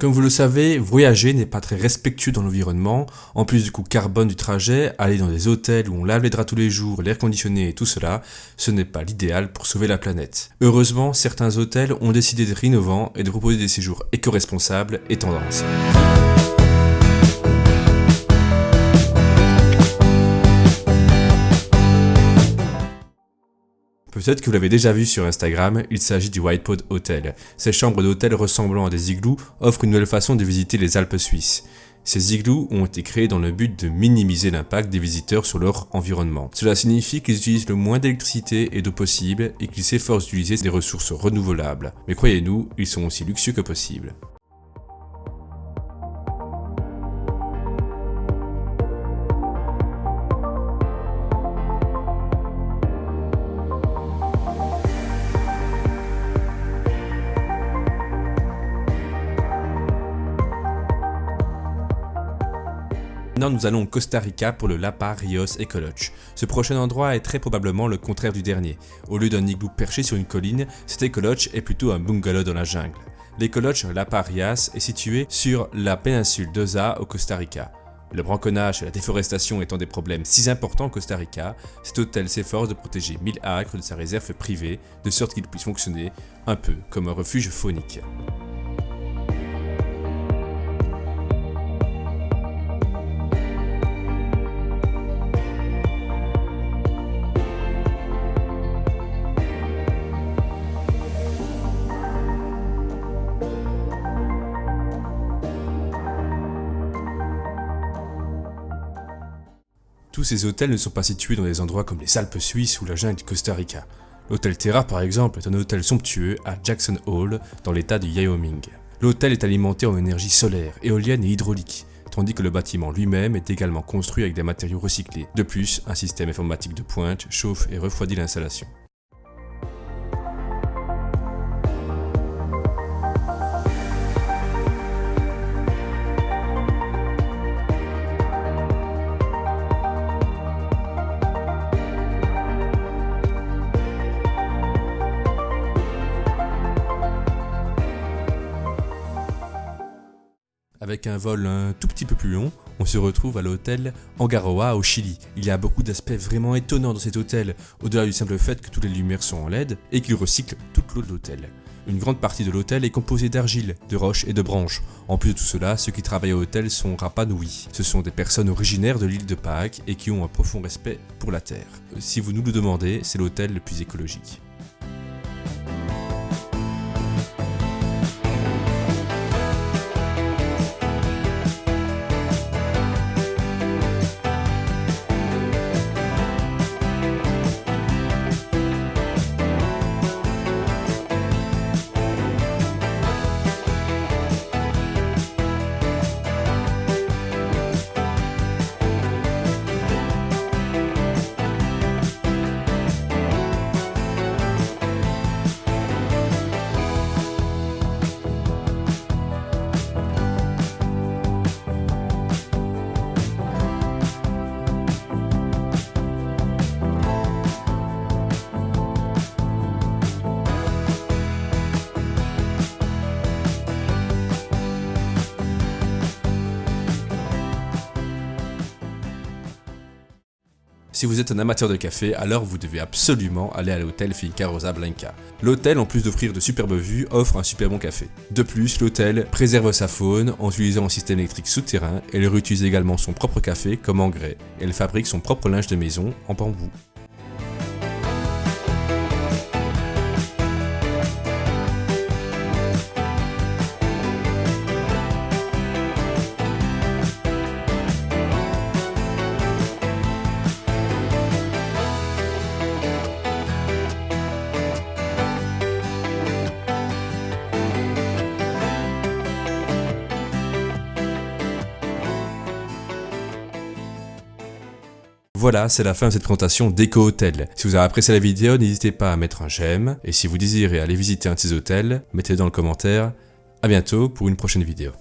Comme vous le savez, voyager n'est pas très respectueux dans l'environnement. En plus du coût carbone du trajet, aller dans des hôtels où on lave les draps tous les jours, l'air conditionné et tout cela, ce n'est pas l'idéal pour sauver la planète. Heureusement, certains hôtels ont décidé d'être innovants et de proposer des séjours éco-responsables et tendances. Peut-être que vous l'avez déjà vu sur Instagram, il s'agit du Whitepod Hotel. Ces chambres d'hôtel ressemblant à des igloos offrent une nouvelle façon de visiter les Alpes suisses. Ces igloos ont été créés dans le but de minimiser l'impact des visiteurs sur leur environnement. Cela signifie qu'ils utilisent le moins d'électricité et d'eau possible et qu'ils s'efforcent d'utiliser des ressources renouvelables. Mais croyez-nous, ils sont aussi luxueux que possible. Maintenant, nous allons au Costa Rica pour le Lapa Rios Eco Lodge. Ce prochain endroit est très probablement le contraire du dernier. Au lieu d'un igloo perché sur une colline, cet Eco Lodge est plutôt un bungalow dans la jungle. L'Eco Lodge Lapa Rios est situé sur la péninsule d'Osa au Costa Rica. Le braconnage et la déforestation étant des problèmes si importants au Costa Rica, cet hôtel s'efforce de protéger 1000 acres de sa réserve privée, de sorte qu'il puisse fonctionner un peu comme un refuge faunique. Tous ces hôtels ne sont pas situés dans des endroits comme les Alpes suisses ou la jungle du Costa Rica. L'hôtel Terra par exemple est un hôtel somptueux à Jackson Hole dans l'état du Wyoming. L'hôtel est alimenté en énergie solaire, éolienne et hydraulique, tandis que le bâtiment lui-même est également construit avec des matériaux recyclés. De plus, un système informatique de pointe chauffe et refroidit l'installation. Avec un vol un tout petit peu plus long, on se retrouve à l'hôtel Angaroa au Chili. Il y a beaucoup d'aspects vraiment étonnants dans cet hôtel, au-delà du simple fait que toutes les lumières sont en LED et qu'il recycle toute l'eau de l'hôtel. Une grande partie de l'hôtel est composée d'argile, de roches et de branches. En plus de tout cela, ceux qui travaillent à l'hôtel sont Rapa Nui. Ce sont des personnes originaires de l'île de Pâques et qui ont un profond respect pour la terre. Si vous nous le demandez, c'est l'hôtel le plus écologique. Si vous êtes un amateur de café, alors vous devez absolument aller à l'hôtel Finca Rosa Blanca. L'hôtel, en plus d'offrir de superbes vues, offre un super bon café. De plus, l'hôtel préserve sa faune en utilisant un système électrique souterrain et il réutilise également son propre café comme engrais. Et elle fabrique son propre linge de maison en bambou. Voilà, c'est la fin de cette présentation d'Eco Hotel. Si vous avez apprécié la vidéo, n'hésitez pas à mettre un j'aime. Et si vous désirez aller visiter un de ces hôtels, mettez-le dans le commentaire. À bientôt pour une prochaine vidéo.